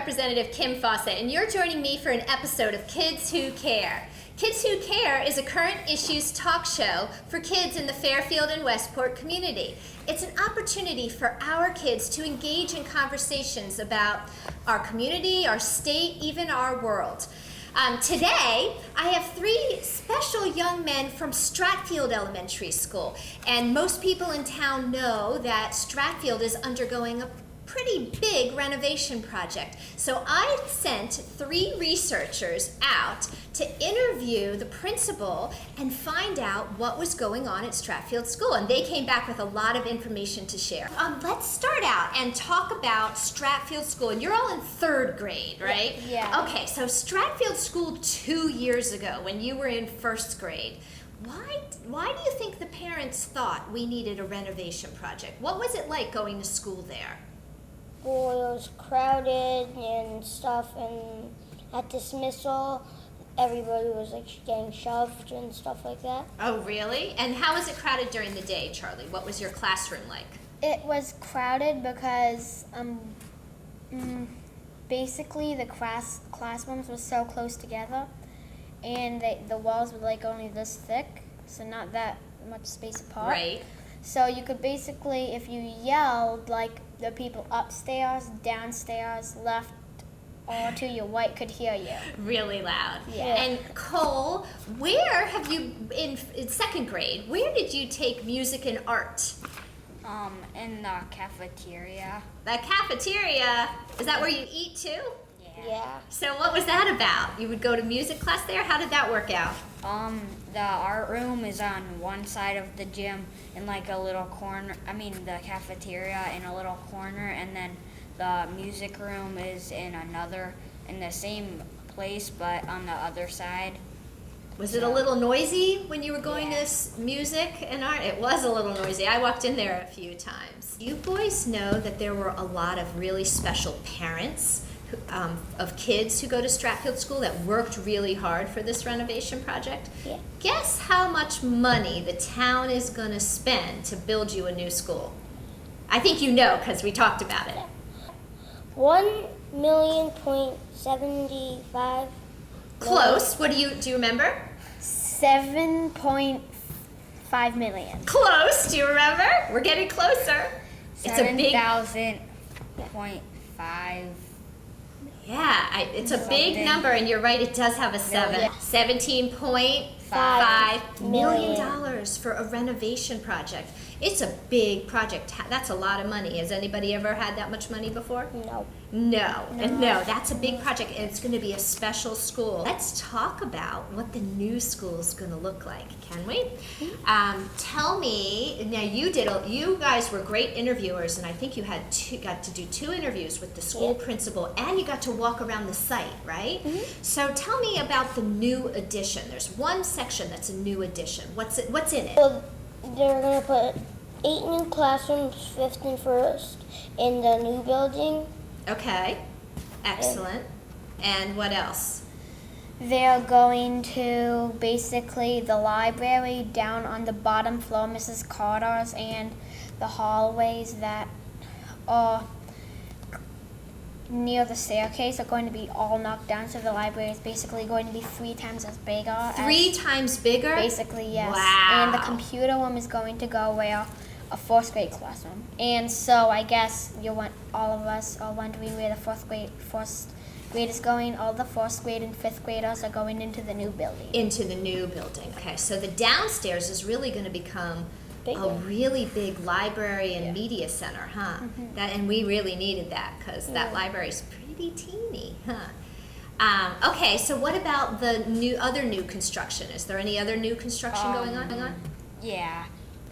Representative Kim Fawcett, and you're joining me for an episode of Kids Who Care. Kids Who Care is a current issues talk show for kids in the Fairfield and Westport community. It's an opportunity for our kids to engage in conversations about our community, our state, even our world. Today, I have three special young men from Stratfield Elementary School. And most people in town know that Stratfield is undergoing a pretty big renovation project. So I sent three researchers out to interview the principal and find out what was going on at Stratfield School. And they came back with a lot of information to share. Let's start out and talk about Stratfield School. And you're all in third grade, right? Yeah. Okay, so Stratfield School 2 years ago when you were in first grade, why do you think the parents thought we needed a renovation project? What was it like going to school there? Well, it was crowded and stuff, and at dismissal, everybody was like getting shoved and stuff like that. Oh, really? And how was it crowded during the day, Charlie? What was your classroom like? It was crowded because basically the classrooms were so close together, and the walls were like only this thick, so not that much space apart. Right. So you could basically, if you yelled, like the people upstairs, downstairs, left, or to your right could hear you. Really loud. Yeah. And Cole, where have you, in second grade, where did you take music and art? In the cafeteria. The cafeteria, is that where you eat too? Yeah. So what was that about? You would go to music class there? How did that work out? The art room is on one side of the gym in like a little corner, the cafeteria in a little corner, and then the music room is in the same place but on the other side. Was it a little noisy when you were going to music and art? It was a little noisy. I walked in there a few times. You boys know that there were a lot of really special parents of kids who go to Stratfield School that worked really hard for this renovation project. Yeah. Guess how much money the town is going to spend to build you a new school? I think you know because we talked about it. $1,000,075. Close. What do you remember? 7.5 million. Close. Do you remember? We're getting closer. It's a big 7,000.5. Yeah, it's a big number, and you're right, it does have a 7. Yeah. $17.5 million for a renovation project. It's a big project. That's a lot of money. Has anybody ever had that much money before? No. No, that's a big project, and it's going to be a special school. Let's talk about what the new school is going to look like, can we? Tell me, now you guys were great interviewers, and I think you got to do 2 interviews with the school principal, and you got to walk around the site, right? Mm-hmm. So tell me about the new addition. There's one section that's a new addition. What's in it? Well, they're going to put 8 new classrooms, 5th and 1st, in the new building. Okay, excellent. And what else? They're going to basically the library down on the bottom floor, Mrs. Carter's, and the hallways that are near the staircase are going to be all knocked down, so the library is basically going to be 3 times as bigger. 3 times bigger? Basically, yes. Wow. And the computer room is going to go where a 4th grade classroom. And so I guess all of us are wondering where the 1st grade is going. All the 4th grade and 5th graders are going into the new building. Into the new building. Okay, so the downstairs is really going to become Bigger. a really big library and media center, huh? Mm-hmm. And we really needed that because that library is pretty teeny, huh? Okay, so what about the other new construction? Is there any other new construction going on? Yeah.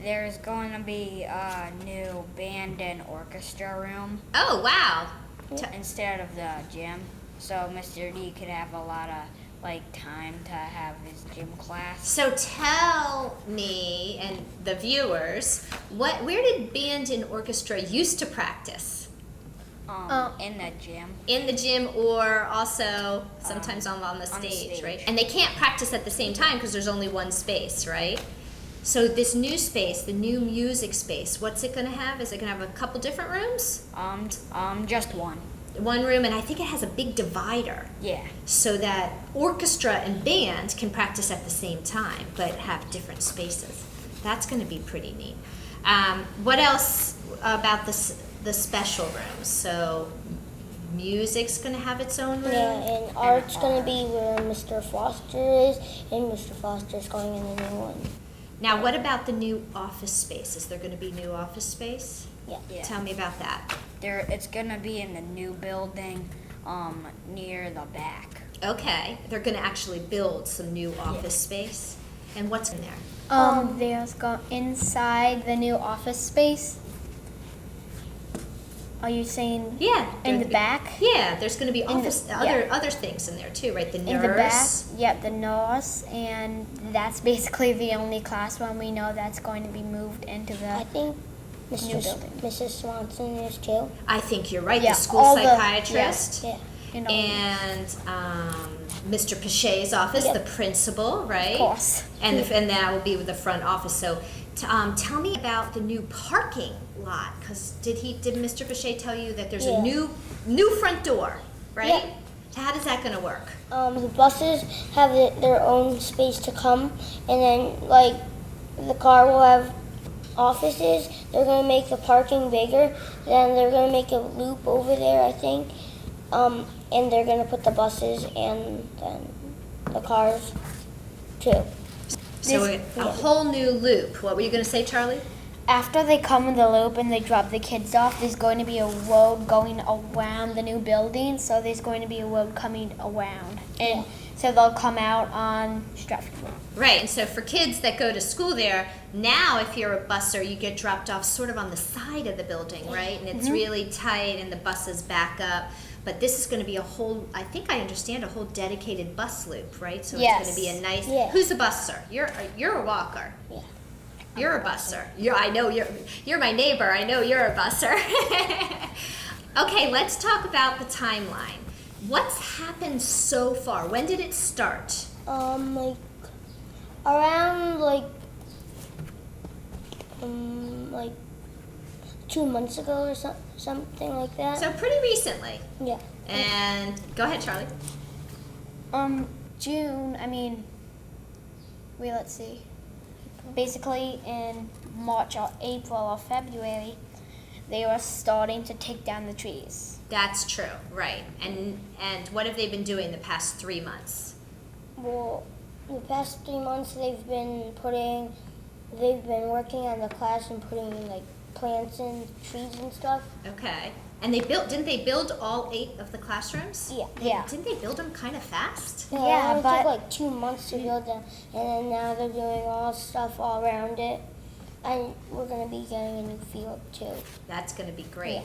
There's going to be a new band and orchestra room. Oh, wow. Instead of the gym. So Mr. D could have a lot of time to have his gym class. So tell me and the viewers, where did band and orchestra used to practice? In the gym. In the gym, or also sometimes on the stage, right? And they can't practice at the same time because there's only one space, right? So this new space, the new music space, what's it going to have? Is it going to have a couple different rooms? Just one. one room, and I think it has a big divider. Yeah. So that orchestra and band can practice at the same time, but have different spaces. That's going to be pretty neat. What else about the special rooms? So music's going to have its own room? Yeah, and art's going to be where Mr. Foster is, and Mr. Foster's going in the new one. Now, what about the new office space? Is there going to be new office space? Yeah. Yeah. Tell me about that. It's gonna be in the new building, near the back. Okay, they're going to actually build some new office space. And what's in there? There's inside the new office space. Are you saying Yeah. in the back? Yeah, there's going to be the- office, yeah. other things in there too, right? The nurse. In the back, yep, the nurse, and that's basically the only classroom we know that's going to be moved into I the think new building. Mrs. Swanson is too. I think you're right. Yeah, The school all the- psychiatrist. Yeah. And all- And Mr. Pichet's office, Yeah. the principal, right? Of course. And that will be with the front office. So, tell me about the new parking lot. Because did Mr. Pichet tell you that there's a Yeah. new front door, right? Yeah. So how does that going to work? The buses have their own space to come, and then like the car will have offices. They're gonna make the parking bigger. Then they're gonna make a loop over there, I think. And they're gonna put the buses and then the cars too. So This- a whole new loop. What were you going to say, Charlie? After they come in the loop and they drop the kids off, there's going to be a road going around the new building. So there's going to be a road coming around, and so they'll come out on Stratfield. Right, and so for kids that go to school there, now if you're a busser, you get dropped off sort of on the side of the building, right? And it's really tight and the buses back up. But this is going to be I think I understand, a whole dedicated bus loop, right? So Yes. it's going to be a nice, Yeah. who's a busser? You're a walker. Yeah. You're a busser. I know you're my neighbor. I know you're a busser. Okay, let's talk about the timeline. What's happened so far? When did it start? Like around like 2 months ago or something like that. So pretty recently. Yeah. And go ahead, Charlie. June. Let's see. Basically, in March or April or February, they were starting to take down the trees. That's true, right? And what have they been doing the past 3 months? Well, the past 3 months they've been working on the class and putting like plants and trees and stuff. Okay. And didn't they build all 8 of the classrooms? Yeah. Yeah. Didn't they build them kind of fast? Yeah, Yeah, it only but- took like 2 months to build them, and then now they're doing all stuff all around it, and we're gonna be getting a new field too. That's going to be great.